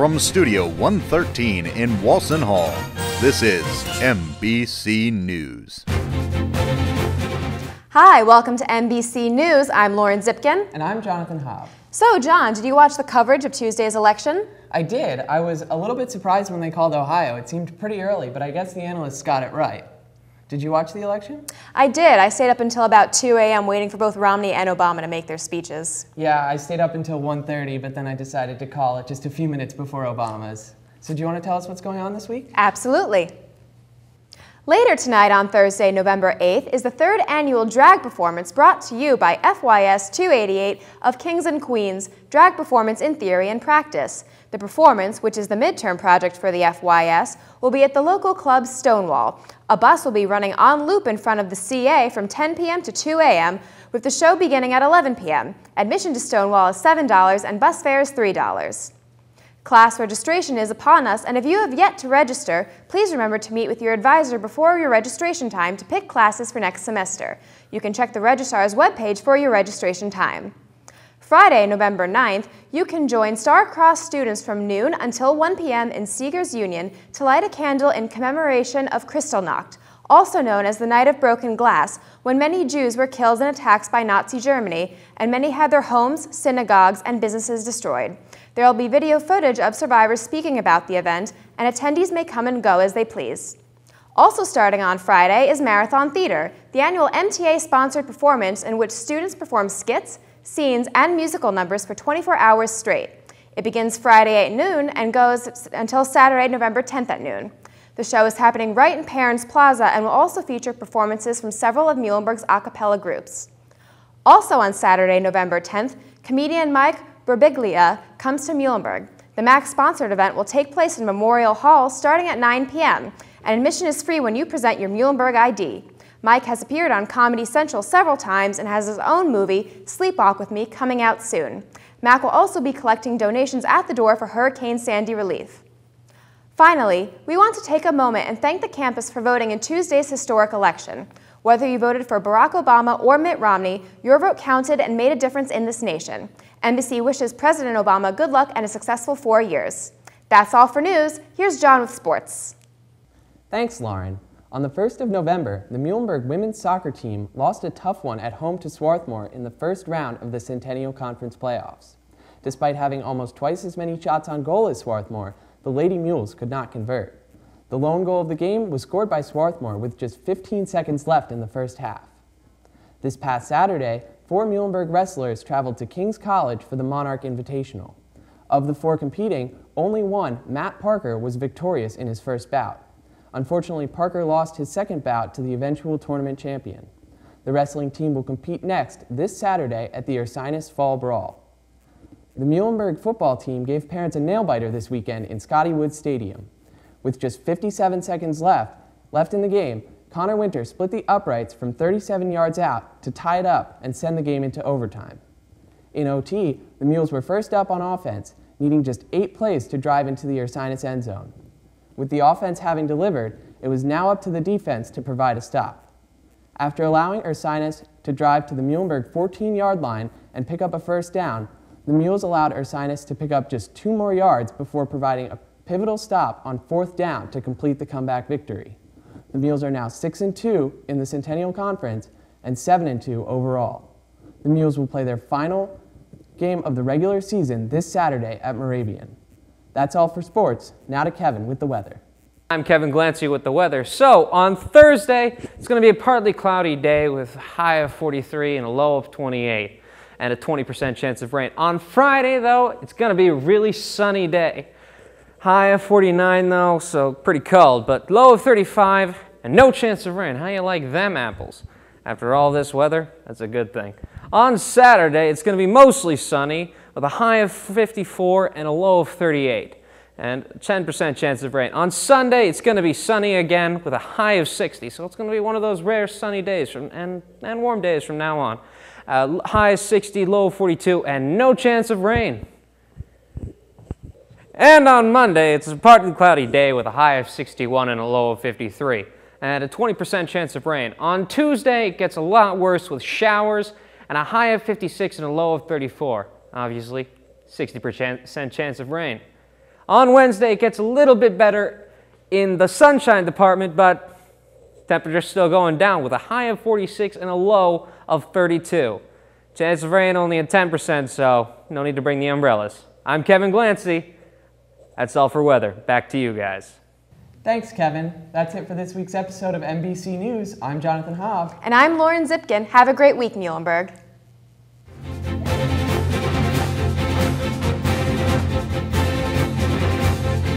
from Studio 113 in Walson Hall, this is MBC News. Hi, welcome to MBC News. I'm Lauren Zipkin. And I'm Jonathan Hobb. So, John, did you watch the coverage of Tuesday's election? I did. I was a little bit surprised when they called Ohio. It seemed pretty early, but I guess the analysts got it right. Did you watch the election? I did. I stayed up until about 2 a.m. waiting for both Romney and Obama to make their speeches. Yeah, I stayed up until 1:30, but then I decided to call it just a few minutes before Obama's. So do you want to tell us what's going on this week? Absolutely. Later tonight on Thursday, November 8th, is the third annual drag performance brought to you by FYS 288 of Kings and Queens, Drag Performance in Theory and Practice. The performance, which is the midterm project for the FYS, will be at the local club Stonewall. A bus will be running on loop in front of the CA from 10 p.m. to 2 a.m., with the show beginning at 11 p.m. Admission to Stonewall is $7 and bus fare is $3. Class registration is upon us, and if you have yet to register, please remember to meet with your advisor before your registration time to pick classes for next semester. You can check the registrar's webpage for your registration time. Friday, November 9th, you can join star-crossed students from noon until 1 p.m. in Seegers Union to light a candle in commemoration of Kristallnacht, also known as the Night of Broken Glass, when many Jews were killed in attacks by Nazi Germany, and many had their homes, synagogues, and businesses destroyed. There will be video footage of survivors speaking about the event, and attendees may come and go as they please. Also starting on Friday is Marathon Theater, the annual MTA-sponsored performance in which students perform skits, scenes, and musical numbers for 24 hours straight. It begins Friday at noon and goes until Saturday, November 10th at noon. The show is happening right in Parents Plaza and will also feature performances from several of Muhlenberg's a cappella groups. Also on Saturday, November 10th, comedian Mike Birbiglia comes to Muhlenberg. The MAC-sponsored event will take place in Memorial Hall starting at 9 p.m., and admission is free when you present your Muhlenberg ID. Mike has appeared on Comedy Central several times and has his own movie, Sleepwalk with Me, coming out soon. Mac will also be collecting donations at the door for Hurricane Sandy relief. Finally, we want to take a moment and thank the campus for voting in Tuesday's historic election. Whether you voted for Barack Obama or Mitt Romney, your vote counted and made a difference in this nation. MBC wishes President Obama good luck and a successful 4 years. That's all for news. Here's John with sports. Thanks, Lauren. On the 1st of November, the Muhlenberg women's soccer team lost a tough one at home to Swarthmore in the first round of the Centennial Conference playoffs. Despite having almost twice as many shots on goal as Swarthmore, the Lady Mules could not convert. The lone goal of the game was scored by Swarthmore with just 15 seconds left in the first half. This past Saturday, 4 Muhlenberg wrestlers traveled to King's College for the Monarch Invitational. Of the 4 competing, only one, Matt Parker, was victorious in his first bout. Unfortunately, Parker lost his second bout to the eventual tournament champion. The wrestling team will compete next this Saturday at the Ursinus Fall Brawl. The Muhlenberg football team gave parents a nail-biter this weekend in Scotty Woods Stadium. With just 57 seconds left in the game, Connor Winter split the uprights from 37 yards out to tie it up and send the game into overtime. In OT, the Mules were first up on offense, needing just 8 plays to drive into the Ursinus end zone. With the offense having delivered, it was now up to the defense to provide a stop. After allowing Ursinus to drive to the Muhlenberg 14-yard line and pick up a first down, the Mules allowed Ursinus to pick up just 2 more yards before providing a pivotal stop on 4th down to complete the comeback victory. The Mules are now 6-2 in the Centennial Conference and 7-2 overall. The Mules will play their final game of the regular season this Saturday at Moravian. That's all for sports. Now to Kevin with the weather. I'm Kevin Glancy with the weather. So on Thursday, it's going to be a partly cloudy day with a high of 43 and a low of 28 and a 20% chance of rain. On Friday, though, it's going to be a really sunny day. High of 49, though, so pretty cold, but low of 35 and no chance of rain. How you like them apples? After all this weather, that's a good thing. On Saturday, it's going to be mostly sunny with a high of 54 and a low of 38 and 10% chance of rain. On Sunday, it's going to be sunny again with a high of 60, so it's going to be one of those rare sunny days and warm days from now on. High of 60, low of 42, and no chance of rain. And on Monday, it's a partly cloudy day with a high of 61 and a low of 53, and a 20% chance of rain. On Tuesday, it gets a lot worse with showers and a high of 56 and a low of 34. Obviously, 60% chance of rain. On Wednesday, it gets a little bit better in the sunshine department, but temperature's still going down with a high of 46 and a low of 32. Chance of rain only at 10%, so no need to bring the umbrellas. I'm Kevin Glancy. That's all for weather. Back to you guys. Thanks, Kevin. That's it for this week's episode of MBC News. I'm Jonathan Hobb. And I'm Lauren Zipkin. Have a great week, Muhlenberg.